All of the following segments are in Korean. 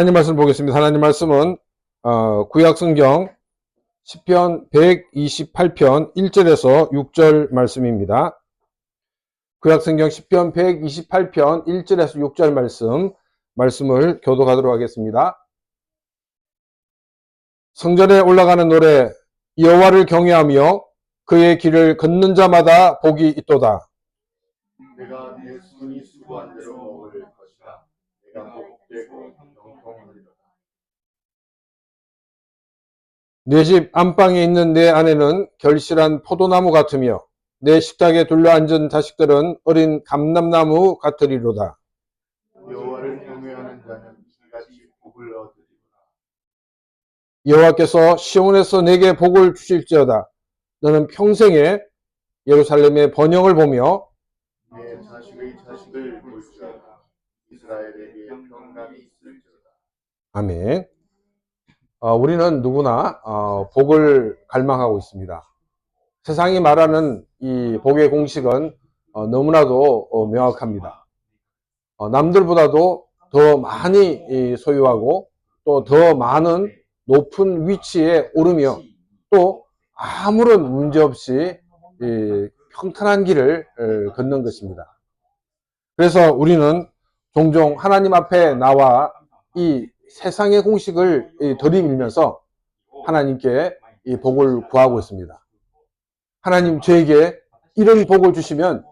하나님 말씀 보겠습니다. 하나님 말씀은 구약성경 시편 128편 1절에서 6절 말씀입니다. 구약성경 시편 128편 1절에서 6절 말씀을 교독하도록 하겠습니다. 성전에 올라가는 노래, 여호와를 경외하며 그의 길을 걷는 자마다 복이 있도다. 내가 내 손이 수고한 대로 먹을 것이다. 내가 복되고 형통하리로다. 내 집 안방에 있는 내 아내는 결실한 포도나무 같으며 내 식탁에 둘러앉은 자식들은 어린 감람나무 같으리로다. 여호와를 경외하는 자는 이같이 복을 얻으리로다. 여호와께서 시온에서 내게 복을 주실지어다. 너는 평생에 예루살렘의 번영을 보며 내 자식의 자식을 볼지어다. 이스라엘에게 평강이 있을지어다. 아멘. 우리는 누구나 복을 갈망하고 있습니다. 세상이 말하는 이 복의 공식은 너무나도 명확합니다. 남들보다도 더 많이 소유하고 또 더 많은 높은 위치에 오르며 또 아무런 문제 없이 평탄한 길을 걷는 것입니다. 그래서 우리는 종종 하나님 앞에 나와 이 세상의 공식을 들이밀면서 하나님께 이 복을 구하고 있습니다. 하나님, 저에게 이런 복을 주시면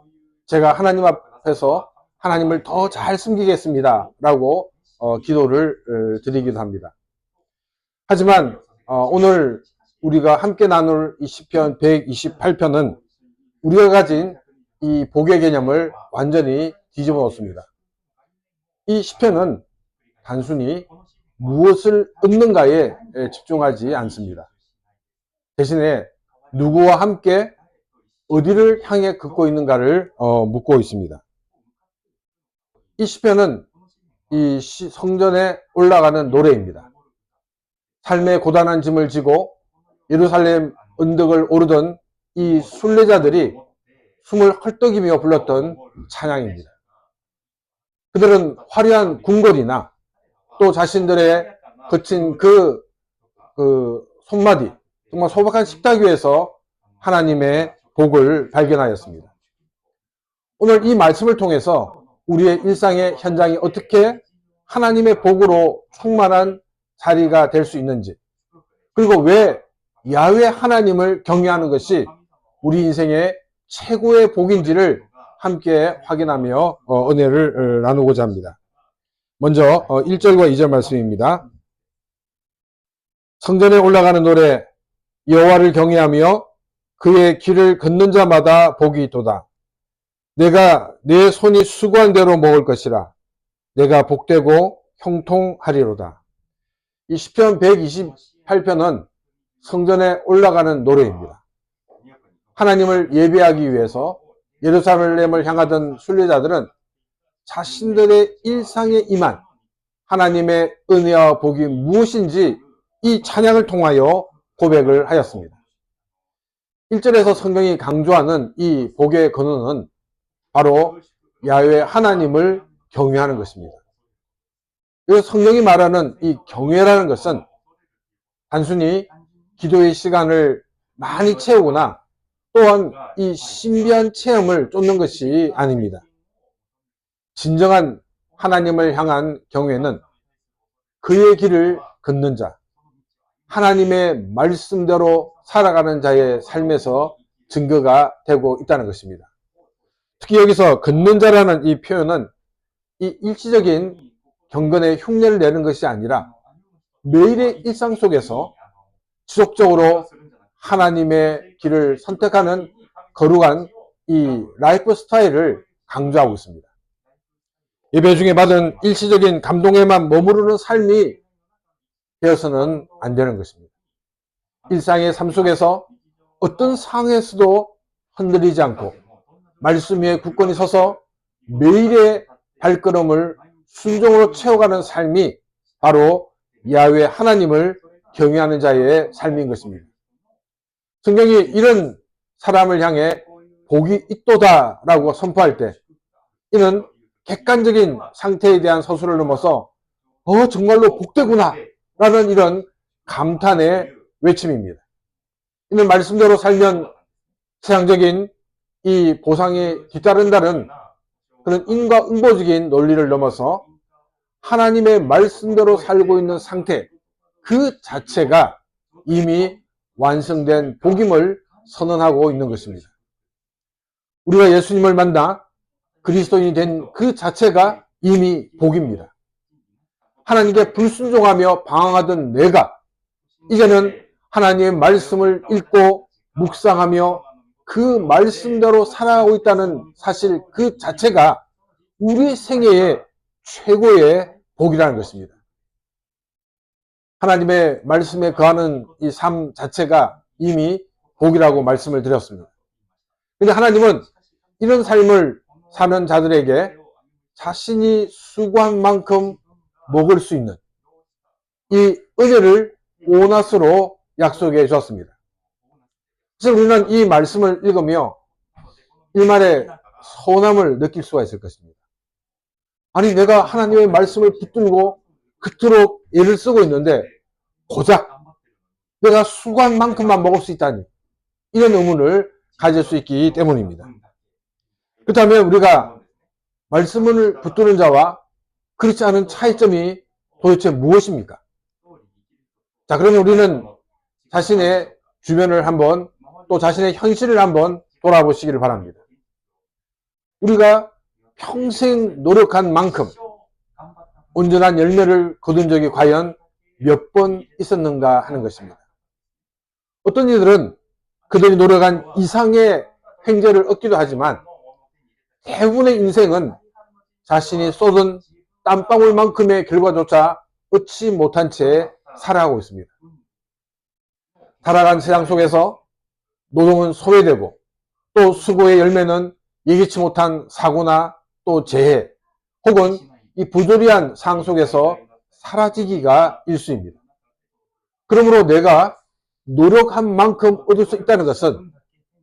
제가 하나님 앞에서 하나님을 더 잘 섬기겠습니다 라고 기도를 드리기도 합니다. 하지만 오늘 우리가 함께 나눌 이 시편 128편은 우리가 가진 이 복의 개념을 완전히 뒤집어 놓습니다. 이 시편은 단순히 무엇을 얻는가에 집중하지 않습니다. 대신에 누구와 함께 어디를 향해 걷고 있는가를 묻고 있습니다. 이 시편은 이 성전에 올라가는 노래입니다. 삶의 고단한 짐을 지고 예루살렘 언덕을 오르던 이 순례자들이 숨을 헐떡이며 불렀던 찬양입니다. 그들은 화려한 궁궐이나 또 자신들의 거친 그 손마디, 정말 소박한 식탁 위에서 하나님의 복을 발견하였습니다. 오늘 이 말씀을 통해서 우리의 일상의 현장이 어떻게 하나님의 복으로 충만한 자리가 될 수 있는지, 그리고 왜 야훼 하나님을 경외하는 것이 우리 인생의 최고의 복인지를 함께 확인하며 은혜를 나누고자 합니다. 먼저 1절과 2절 말씀입니다. 성전에 올라가는 노래, 여호와를 경외하며 그의 길을 걷는 자마다 복이 있도다. 내가 내 손이 수고한 대로 먹을 것이라. 내가 복되고 형통하리로다. 이 시편 128편은 성전에 올라가는 노래입니다. 하나님을 예배하기 위해서 예루살렘을 향하던 순례자들은 자신들의 일상에 임한 하나님의 은혜와 복이 무엇인지 이 찬양을 통하여 고백을 하였습니다. 1절에서 성경이 강조하는 이 복의 근원은 바로 야훼 하나님을 경외하는 것입니다. 그래서 성경이 말하는 이 경외라는 것은 단순히 기도의 시간을 많이 채우거나 또한 이 신비한 체험을 쫓는 것이 아닙니다. 진정한 하나님을 향한 경외는 그의 길을 걷는 자, 하나님의 말씀대로 살아가는 자의 삶에서 증거가 되고 있다는 것입니다. 특히 여기서 걷는 자라는 이 표현은 이 일시적인 경건의 흉내를 내는 것이 아니라 매일의 일상 속에서 지속적으로 하나님의 길을 선택하는 거룩한 이 라이프 스타일을 강조하고 있습니다. 예배 중에 받은 일시적인 감동에만 머무르는 삶이 되어서는 안 되는 것입니다. 일상의 삶 속에서 어떤 상황에서도 흔들리지 않고 말씀 위에 굳건히 서서 매일의 발걸음을 순종으로 채워가는 삶이 바로 야훼 하나님을 경외하는 자의 삶인 것입니다. 성경이 이런 사람을 향해 복이 있도다 라고 선포할 때 이는 객관적인 상태에 대한 서술을 넘어서 정말로 복되구나 라는 이런 감탄의 외침입니다. 이는 말씀대로 살면 세상적인 이 보상이 뒤따른다는 그런 인과응보적인 논리를 넘어서 하나님의 말씀대로 살고 있는 상태 그 자체가 이미 완성된 복임을 선언하고 있는 것입니다. 우리가 예수님을 만나 그리스도인이 된 그 자체가 이미 복입니다. 하나님께 불순종하며 방황하던 내가 이제는 하나님의 말씀을 읽고 묵상하며 그 말씀대로 살아가고 있다는 사실 그 자체가 우리 생애의 최고의 복이라는 것입니다. 하나님의 말씀에 거하는 이 삶 자체가 이미 복이라고 말씀을 드렸습니다. 그런데 하나님은 이런 삶을 사는 자들에게 자신이 수고한 만큼 먹을 수 있는 이 은혜를 오낫으로 약속해 주었습니다. 그래서 우리는 이 말씀을 읽으며 일말의 서운함을 느낄 수가 있을 것입니다. 아니, 내가 하나님의 말씀을 붙들고 그토록 애를 쓰고 있는데 고작 내가 수고한 만큼만 먹을 수 있다니, 이런 의문을 가질 수 있기 때문입니다. 그렇다면 우리가 말씀을 붙드는 자와 그렇지 않은 차이점이 도대체 무엇입니까? 자, 그러면 우리는 자신의 주변을 한번, 또 자신의 현실을 한번 돌아보시기를 바랍니다. 우리가 평생 노력한 만큼 온전한 열매를 거둔 적이 과연 몇 번 있었는가 하는 것입니다. 어떤 이들은 그들이 노력한 이상의 횡재를 얻기도 하지만 대부분의 인생은 자신이 쏟은 땀방울만큼의 결과조차 얻지 못한 채 살아가고 있습니다. 살아간 세상 속에서 노동은 소외되고 또 수고의 열매는 예기치 못한 사고나 또 재해 혹은 이 부조리한 상황 속에서 사라지기가 일쑤입니다. 그러므로 내가 노력한 만큼 얻을 수 있다는 것은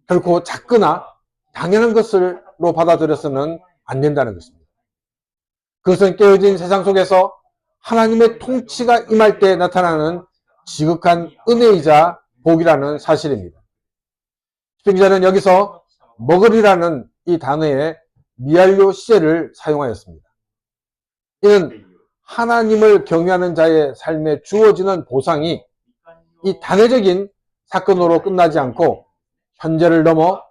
결코 작거나 당연한 것으로 받아들여서는 안 된다는 것입니다. 그것은 깨어진 세상 속에서 하나님의 통치가 임할 때 나타나는 지극한 은혜이자 복이라는 사실입니다. 시편기자는 여기서 먹으리라는 이 단어의 미알료 시제를 사용하였습니다. 이는 하나님을 경외하는 자의 삶에 주어지는 보상이 이 단회적인 사건으로 끝나지 않고 현재를 넘어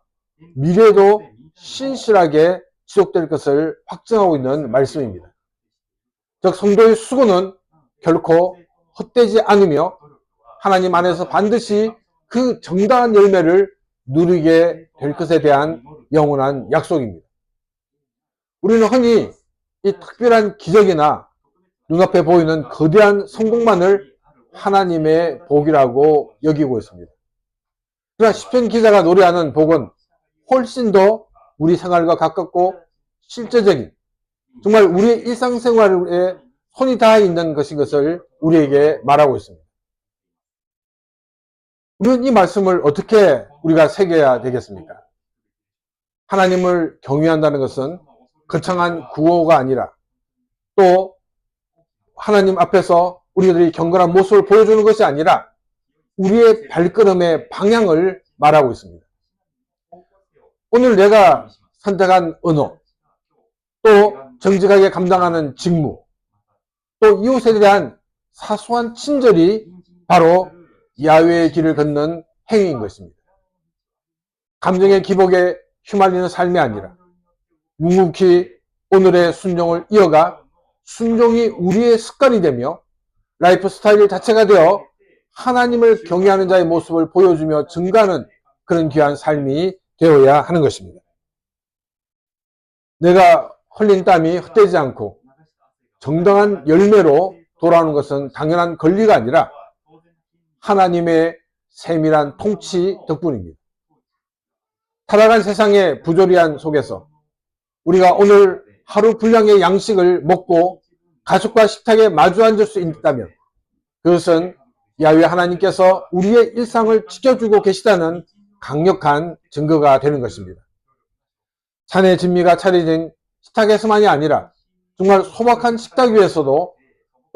미래에도 신실하게 지속될 것을 확증하고 있는 말씀입니다. 즉 성도의 수고는 결코 헛되지 않으며 하나님 안에서 반드시 그 정당한 열매를 누리게 될 것에 대한 영원한 약속입니다. 우리는 흔히 이 특별한 기적이나 눈앞에 보이는 거대한 성공만을 하나님의 복이라고 여기고 있습니다. 그러나 시편 기자가 노래하는 복은 훨씬 더 우리 생활과 가깝고 실제적인, 정말 우리의 일상생활에 손이 닿아 있는 것인 것을 우리에게 말하고 있습니다. 우리는 이 말씀을 어떻게 우리가 새겨야 되겠습니까? 하나님을 경외한다는 것은 거창한 구호가 아니라 또 하나님 앞에서 우리들이 경건한 모습을 보여주는 것이 아니라 우리의 발걸음의 방향을 말하고 있습니다. 오늘 내가 선택한 언어, 또 정직하게 감당하는 직무, 또 이웃에 대한 사소한 친절이 바로 야훼의 길을 걷는 행위인 것입니다. 감정의 기복에 휘말리는 삶이 아니라 묵묵히 오늘의 순종을 이어가 순종이 우리의 습관이 되며 라이프 스타일 자체가 되어 하나님을 경외하는 자의 모습을 보여주며 증가하는 그런 귀한 삶이 되어야 하는 것입니다. 내가 흘린 땀이 헛되지 않고 정당한 열매로 돌아오는 것은 당연한 권리가 아니라 하나님의 세밀한 통치 덕분입니다. 살아간 세상의 부조리한 속에서 우리가 오늘 하루 분량의 양식을 먹고 가족과 식탁에 마주 앉을 수 있다면 그것은 야훼 하나님께서 우리의 일상을 지켜주고 계시다는 강력한 증거가 되는 것입니다. 산의 진미가 차려진 식탁에서만이 아니라 정말 소박한 식탁 위에서도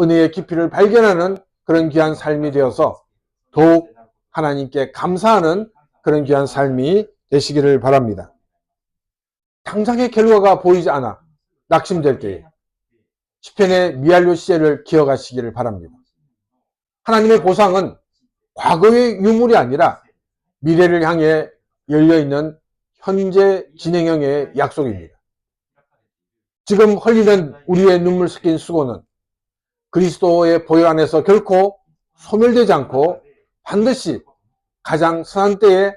은혜의 깊이를 발견하는 그런 귀한 삶이 되어서 더욱 하나님께 감사하는 그런 귀한 삶이 되시기를 바랍니다. 당장의 결과가 보이지 않아 낙심될 때에 시편의 미완료 시제를 기억하시기를 바랍니다. 하나님의 보상은 과거의 유물이 아니라 미래를 향해 열려있는 현재 진행형의 약속입니다. 지금 흘리는 우리의 눈물 섞인 수고는 그리스도의 보혈 안에서 결코 소멸되지 않고 반드시 가장 선한 때에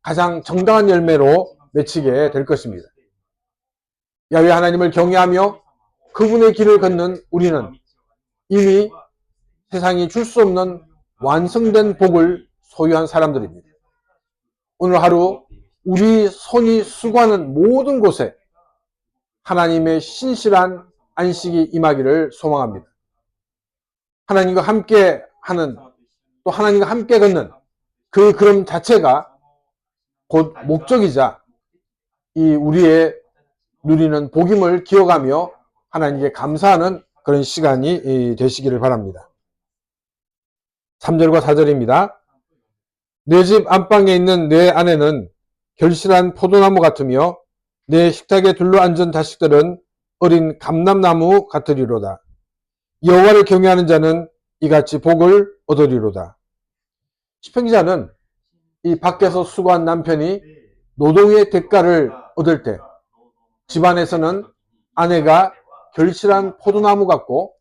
가장 정당한 열매로 맺히게 될 것입니다. 야훼 하나님을 경외하며 그분의 길을 걷는 우리는 이미 세상이 줄 수 없는 완성된 복을 소유한 사람들입니다. 오늘 하루 우리 손이 수고하는 모든 곳에 하나님의 신실한 안식이 임하기를 소망합니다. 하나님과 함께 하는, 또 하나님과 함께 걷는 그 걸음 자체가 곧 목적이자 이 우리의 누리는 복임을 기억하며 하나님께 감사하는 그런 시간이 되시기를 바랍니다. 3절과 4절입니다. 내 집 안방에 있는 내 아내는 결실한 포도나무 같으며 내 식탁에 둘러앉은 자식들은 어린 감람나무 같으리로다. 여호와를 경외하는 자는 이같이 복을 얻으리로다. 시편 기자는 이 밖에서 수고한 남편이 노동의 대가를 얻을 때 집안에서는 아내가 결실한 포도나무 같고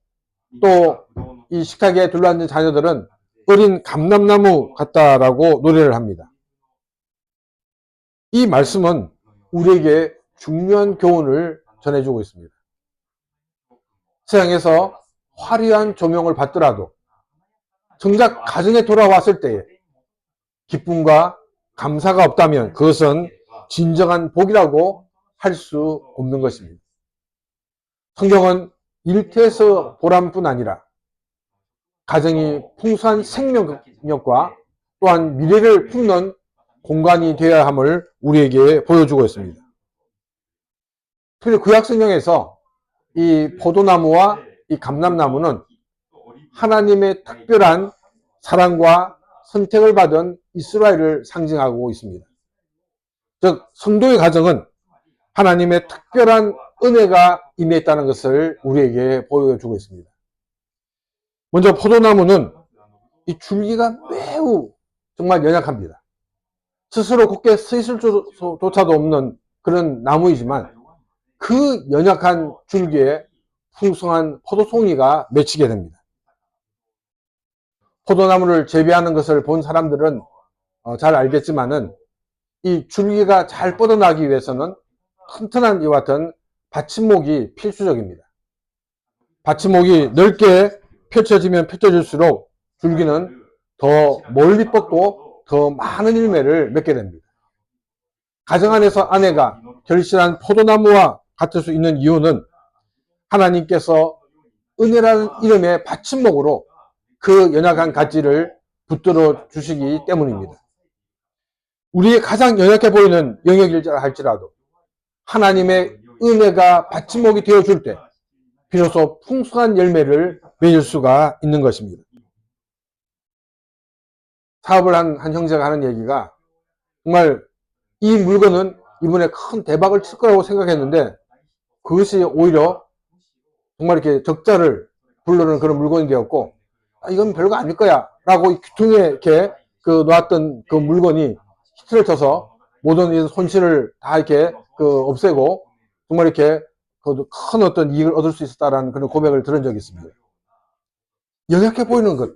또 이 식탁에 둘러앉은 자녀들은 어린 감람나무 같다라고 노래를 합니다. 이 말씀은 우리에게 중요한 교훈을 전해주고 있습니다. 세상에서 화려한 조명을 받더라도 정작 가정에 돌아왔을 때에 기쁨과 감사가 없다면 그것은 진정한 복이라고 할 수 없는 것입니다. 성경은 일터에서 보람뿐 아니라 가정이 풍성한 생명력과 또한 미래를 품는 공간이 되어야 함을 우리에게 보여주고 있습니다. 특히 구약성경에서 이 포도나무와 이 감람나무는 하나님의 특별한 사랑과 선택을 받은 이스라엘을 상징하고 있습니다. 즉 성도의 가정은 하나님의 특별한 은혜가 임했다는 것을 우리에게 보여주고 있습니다. 먼저 포도나무는 이 줄기가 매우 정말 연약합니다. 스스로 굳게 서 있을 조차도 없는 그런 나무이지만 그 연약한 줄기에 풍성한 포도송이가 맺히게 됩니다. 포도나무를 재배하는 것을 본 사람들은 잘 알겠지만은 이 줄기가 잘 뻗어나기 위해서는 튼튼한 이와 같은 받침목이 필수적입니다. 받침목이 넓게 펼쳐지면 펼쳐질수록 줄기는 더 멀리 뻗고 더 많은 열매를 맺게 됩니다. 가정 안에서 아내가 결실한 포도나무와 같을 수 있는 이유는 하나님께서 은혜라는 이름의 받침목으로 그 연약한 가지를 붙들어 주시기 때문입니다. 우리의 가장 연약해 보이는 영역일지라 할지라도 하나님의 은혜가 받침목이 되어줄 때 비로소 풍성한 열매를 맺을 수가 있는 것입니다. 사업을 한 형제가 하는 얘기가 정말 이 물건은 이번에 큰 대박을 칠 거라고 생각했는데 그것이 오히려 정말 이렇게 적자를 부르는 그런 물건이 되었고 이건 별거 아닐 거야 라고 귀퉁이에 이렇게 놓았던 그 물건이 히트를 쳐서 모든 손실을 다 이렇게 없애고 정말 이렇게 큰 어떤 이익을 얻을 수 있었다라는 그런 고백을 들은 적이 있습니다. 연약해 보이는 것.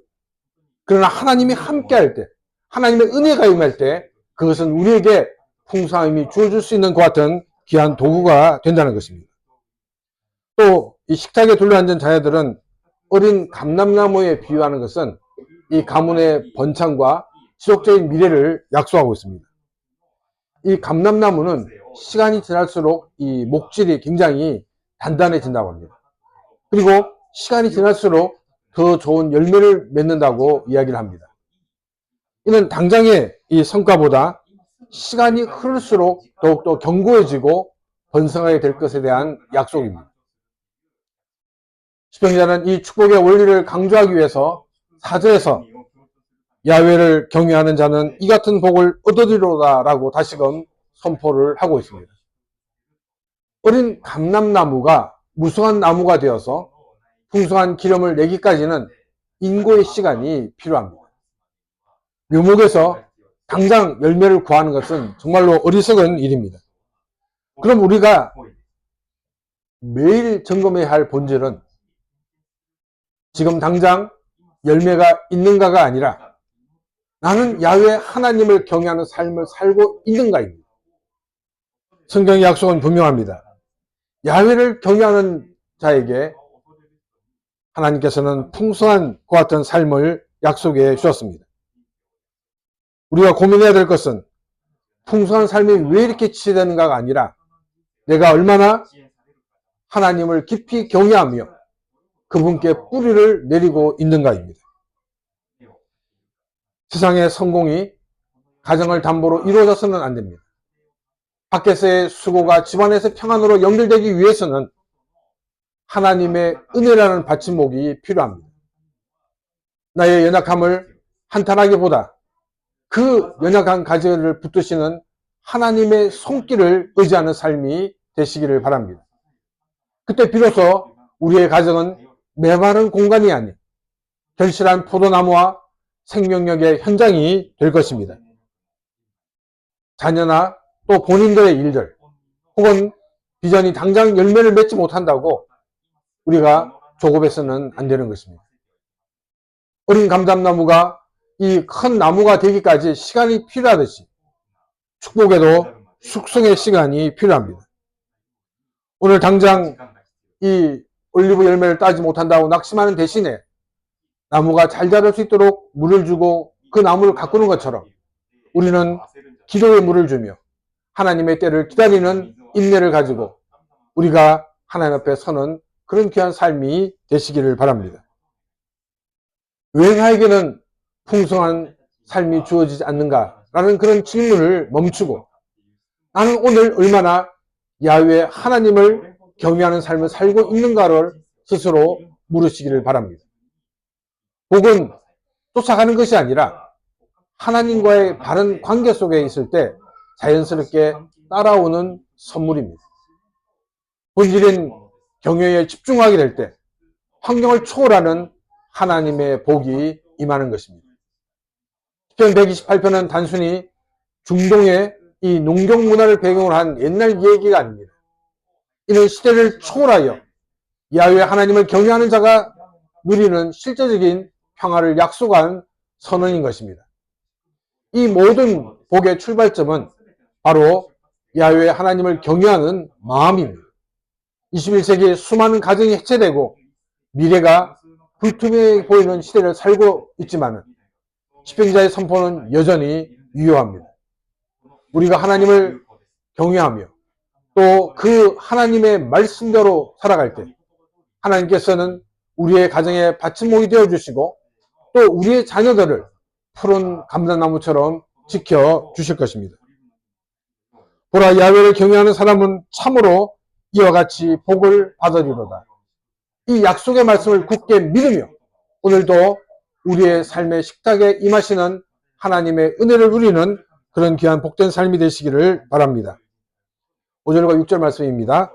그러나 하나님이 함께 할 때, 하나님의 은혜가 임할 때 그것은 우리에게 풍성함이 주어줄 수 있는 것 같은 귀한 도구가 된다는 것입니다. 또 이 식탁에 둘러앉은 자녀들은 어린 감람나무에 비유하는 것은 이 가문의 번창과 지속적인 미래를 약속하고 있습니다. 이 감람나무는 시간이 지날수록 이 목질이 굉장히 단단해진다고 합니다. 그리고 시간이 지날수록 더 좋은 열매를 맺는다고 이야기를 합니다. 이는 당장의 이 성과보다 시간이 흐를수록 더욱더 견고해지고 번성하게 될 것에 대한 약속입니다. 시편자는 이 축복의 원리를 강조하기 위해서 4절에서 야훼를 경외하는 자는 이 같은 복을 얻으리로다 라고 다시금 선포를 하고 있습니다. 어린 감람나무가 무성한 나무가 되어서 풍성한 기름을 내기까지는 인고의 시간이 필요합니다. 묘목에서 당장 열매를 구하는 것은 정말로 어리석은 일입니다. 그럼 우리가 매일 점검해야 할 본질은 지금 당장 열매가 있는가가 아니라 나는 야훼 하나님을 경외하는 삶을 살고 있는가입니다. 성경의 약속은 분명합니다. 야훼를 경외하는 자에게 하나님께서는 풍성한 그와 같은 삶을 약속해 주셨습니다. 우리가 고민해야 될 것은 풍성한 삶이 왜 이렇게 지체되는가가 아니라 내가 얼마나 하나님을 깊이 경외하며 그분께 뿌리를 내리고 있는가입니다. 세상의 성공이 가정을 담보로 이루어져서는 안 됩니다. 밖에서의 수고가 집안에서 평안으로 연결되기 위해서는 하나님의 은혜라는 받침목이 필요합니다. 나의 연약함을 한탄하기보다 그 연약한 가지를 붙드시는 하나님의 손길을 의지하는 삶이 되시기를 바랍니다. 그때 비로소 우리의 가정은 메마른 공간이 아닌 결실한 포도나무와 생명력의 현장이 될 것입니다. 자녀나 또 본인들의 일들 혹은 비전이 당장 열매를 맺지 못한다고 우리가 조급해서는 안 되는 것입니다. 어린 감람나무가 이 큰 나무가 되기까지 시간이 필요하듯이 축복에도 숙성의 시간이 필요합니다. 오늘 당장 이 올리브 열매를 따지 못한다고 낙심하는 대신에 나무가 잘 자랄 수 있도록 물을 주고 그 나무를 가꾸는 것처럼 우리는 기도의 물을 주며 하나님의 때를 기다리는 인내를 가지고 우리가 하나님 앞에 서는 그런 귀한 삶이 되시기를 바랍니다. 왜 나에게는 풍성한 삶이 주어지지 않는가라는 그런 질문을 멈추고 나는 오늘 얼마나 야훼 하나님을 경외하는 삶을 살고 있는가를 스스로 물으시기를 바랍니다. 복은 쫓아가는 것이 아니라 하나님과의 바른 관계 속에 있을 때 자연스럽게 따라오는 선물입니다. 본질인 경외에 집중하게 될 때 환경을 초월하는 하나님의 복이 임하는 것입니다. 시편 128편은 단순히 중동의 이 농경 문화를 배경으로 한 옛날 얘기가 아닙니다. 이는 시대를 초월하여 야훼 하나님을 경외하는 자가 누리는 실제적인 평화를 약속한 선언인 것입니다. 이 모든 복의 출발점은 바로 야훼 하나님을 경외하는 마음입니다. 21세기 수많은 가정이 해체되고 미래가 불투명해 보이는 시대를 살고 있지만 시편자의 선포는 여전히 유효합니다. 우리가 하나님을 경외하며 또 그 하나님의 말씀대로 살아갈 때 하나님께서는 우리의 가정에 받침목이 되어주시고 또 우리의 자녀들을 푸른 감람나무처럼 지켜주실 것입니다. 보라, 야훼를 경외하는 사람은 참으로 이와 같이 복을 받으리로다. 이 약속의 말씀을 굳게 믿으며 오늘도 우리의 삶의 식탁에 임하시는 하나님의 은혜를 누리는 그런 귀한 복된 삶이 되시기를 바랍니다. 5절과 6절 말씀입니다.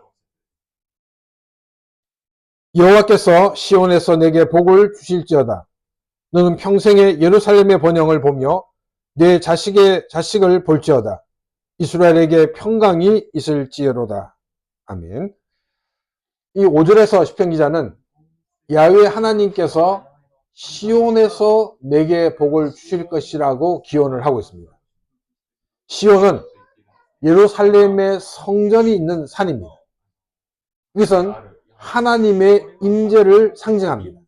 여호와께서 시온에서 내게 복을 주실지어다. 너는 평생에 예루살렘의 번영을 보며 내 자식을 볼지어다. 이스라엘에게 평강이 있을지어로다. 아멘. 이 5절에서 시편 기자는 야훼 하나님께서 시온에서 내게 복을 주실 것이라고 기원을 하고 있습니다. 시온은 예루살렘의 성전이 있는 산입니다. 이것은 하나님의 임재를 상징합니다.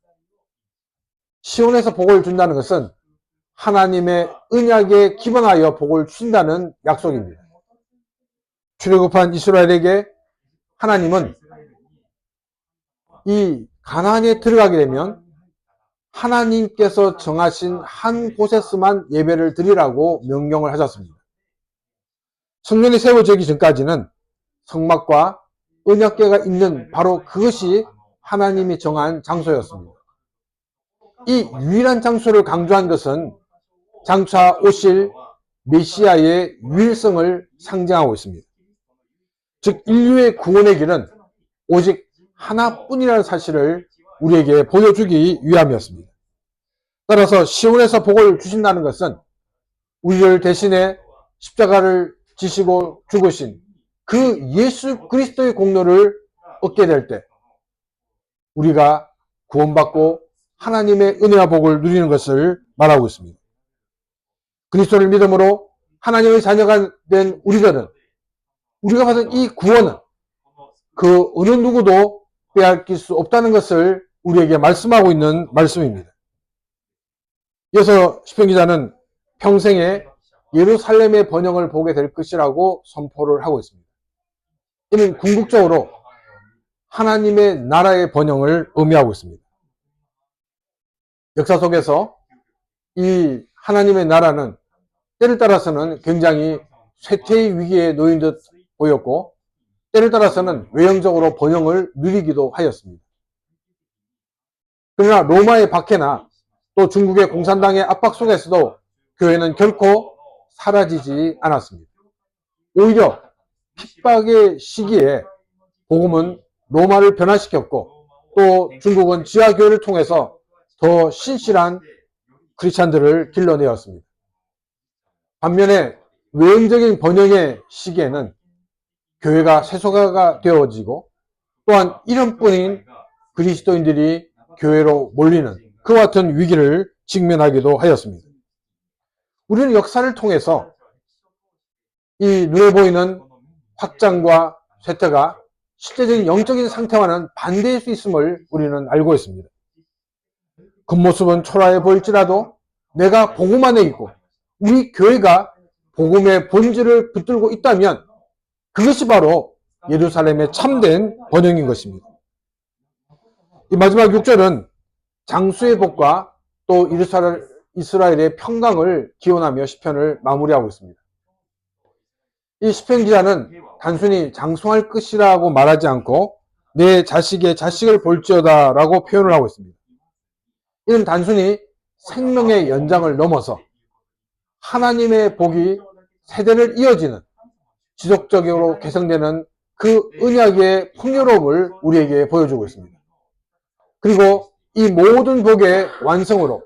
시온에서 복을 준다는 것은 하나님의 언약에 기반하여 복을 주신다는 약속입니다. 출애굽한 이스라엘에게 하나님은 이 가나안에 들어가게 되면 하나님께서 정하신 한 곳에서만 예배를 드리라고 명령을 하셨습니다. 성전이 세워지기 전까지는 성막과 언약궤가 있는 바로 그것이 하나님이 정한 장소였습니다. 이 유일한 장소를 강조한 것은 장차 오실 메시아의 유일성을 상징하고 있습니다. 즉 인류의 구원의 길은 오직 하나뿐이라는 사실을 우리에게 보여주기 위함이었습니다. 따라서 시온에서 복을 주신다는 것은 우리를 대신에 십자가를 지시고 죽으신 그 예수 그리스도의 공로를 얻게 될 때 우리가 구원받고 하나님의 은혜와 복을 누리는 것을 말하고 있습니다. 그리스도를 믿음으로 하나님의 자녀가 된 우리들은 우리가 받은 이 구원은 그 어느 누구도 빼앗길 수 없다는 것을 우리에게 말씀하고 있는 말씀입니다. 이어서 시편 기자는 평생에 예루살렘의 번영을 보게 될 것이라고 선포를 하고 있습니다. 이는 궁극적으로 하나님의 나라의 번영을 의미하고 있습니다. 역사 속에서 이 하나님의 나라는 때를 따라서는 굉장히 쇠퇴의 위기에 놓인 듯 보였고 때를 따라서는 외형적으로 번영을 누리기도 하였습니다. 그러나 로마의 박해나 또 중국의 공산당의 압박 속에서도 교회는 결코 사라지지 않았습니다. 오히려 핍박의 시기에 복음은 로마를 변화시켰고 또 중국은 지하교회를 통해서 더 신실한 크리스찬들을 길러내었습니다. 반면에 외형적인 번영의 시기에는 교회가 세속화가 되어지고 또한 이름뿐인 그리스도인들이 교회로 몰리는 그와 같은 위기를 직면하기도 하였습니다. 우리는 역사를 통해서 이 눈에 보이는 확장과 쇠퇴가 실제적인 영적인 상태와는 반대일 수 있음을 우리는 알고 있습니다. 겉모습은 초라해 보일지라도 내가 복음 안에 있고 우리 교회가 복음의 본질을 붙들고 있다면 그것이 바로 예루살렘의 참된 번영인 것입니다. 이 마지막 6절은 장수의 복과 또 이스라엘의 평강을 기원하며 시편을 마무리하고 있습니다. 이 시편 기자는 단순히 장수할 것이라고 말하지 않고 내 자식의 자식을 볼지어다 라고 표현을 하고 있습니다. 이는 단순히 생명의 연장을 넘어서 하나님의 복이 세대를 이어지는 지속적으로 개성되는 그 언약의 풍요로움을 우리에게 보여주고 있습니다. 그리고 이 모든 복의 완성으로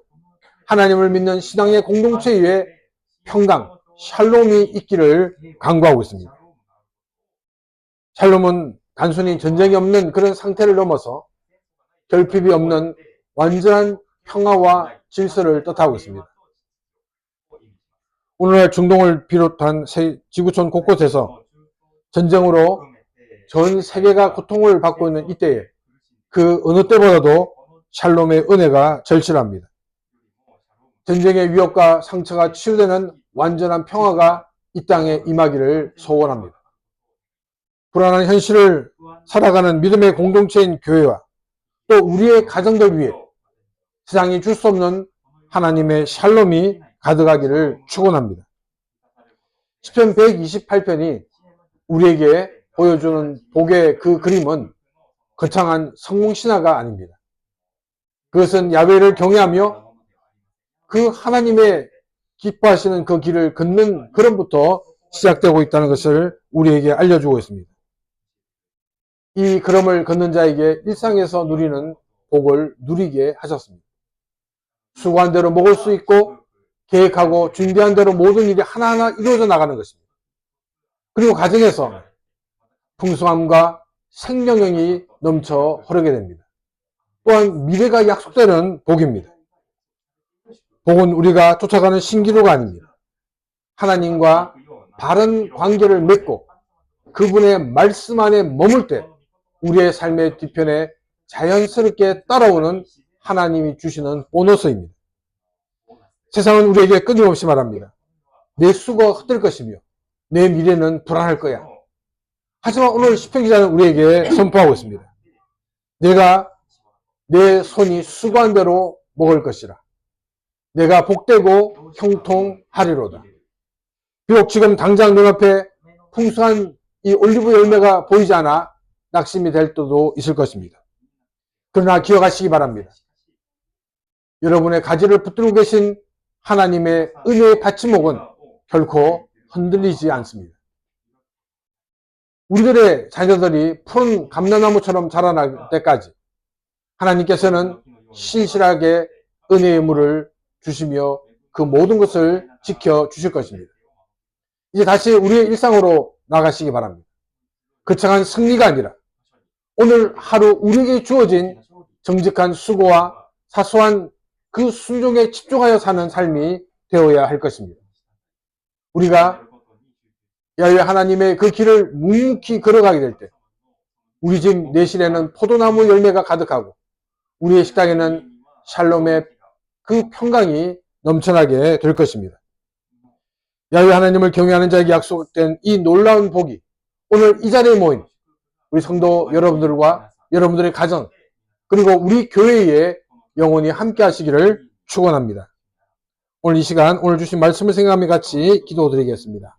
하나님을 믿는 신앙의 공동체 위에 평강, 샬롬이 있기를 간구하고 있습니다. 샬롬은 단순히 전쟁이 없는 그런 상태를 넘어서 결핍이 없는 완전한 평화와 질서를 뜻하고 있습니다. 오늘날 중동을 비롯한 지구촌 곳곳에서 전쟁으로 전 세계가 고통을 받고 있는 이때에 그 어느 때보다도 샬롬의 은혜가 절실합니다. 전쟁의 위협과 상처가 치유되는 완전한 평화가 이 땅에 임하기를 소원합니다. 불안한 현실을 살아가는 믿음의 공동체인 교회와 또 우리의 가정들 위해 세상이 줄 수 없는 하나님의 샬롬이 가득하기를 축원합니다. 시편 128편이 우리에게 보여주는 복의 그 그림은 거창한 성공신화가 아닙니다. 그것은 야훼를 경외하며 그 하나님의 기뻐하시는 그 길을 걷는 걸음부터 시작되고 있다는 것을 우리에게 알려주고 있습니다. 이 걸음을 걷는 자에게 일상에서 누리는 복을 누리게 하셨습니다. 수고한 대로 먹을 수 있고 계획하고 준비한 대로 모든 일이 하나하나 이루어져 나가는 것입니다. 그리고 가정에서 풍성함과 생명력이 넘쳐 흐르게 됩니다. 또한 미래가 약속되는 복입니다. 복은 우리가 쫓아가는 신기루가 아닙니다. 하나님과 바른 관계를 맺고 그분의 말씀 안에 머물 때 우리의 삶의 뒤편에 자연스럽게 따라오는 하나님이 주시는 보너스입니다. 세상은 우리에게 끊임없이 말합니다. 내 수가 헛될 것이며 내 미래는 불안할 거야. 하지만 오늘 시편 기자는 우리에게 선포하고 있습니다. 내가 내 손이 수고한 대로 먹을 것이라. 내가 복되고 형통하리로다. 비록 지금 당장 눈앞에 풍성한 이 올리브 열매가 보이지 않아 낙심이 될 때도 있을 것입니다. 그러나 기억하시기 바랍니다. 여러분의 가지를 붙들고 계신 하나님의 은혜의 받침목은 결코 흔들리지 않습니다. 우리들의 자녀들이 푸른 감람나무처럼 자라날 때까지 하나님께서는 신실하게 은혜의 물을 주시며 그 모든 것을 지켜주실 것입니다. 이제 다시 우리의 일상으로 나가시기 바랍니다. 거창한 승리가 아니라 오늘 하루 우리에게 주어진 정직한 수고와 사소한 그 순종에 집중하여 사는 삶이 되어야 할 것입니다. 우리가 야훼 하나님의 그 길을 묵묵히 걸어가게 될 때 우리 집 내실에는 포도나무 열매가 가득하고 우리의 식당에는 샬롬의 그 평강이 넘쳐나게 될 것입니다. 야훼 하나님을 경외하는 자에게 약속된 이 놀라운 복이 오늘 이 자리에 모인 우리 성도 여러분들과 여러분들의 가정 그리고 우리 교회에 영원히 함께 하시기를 축원합니다. 오늘 이 시간 오늘 주신 말씀을 생각하며 같이 기도드리겠습니다.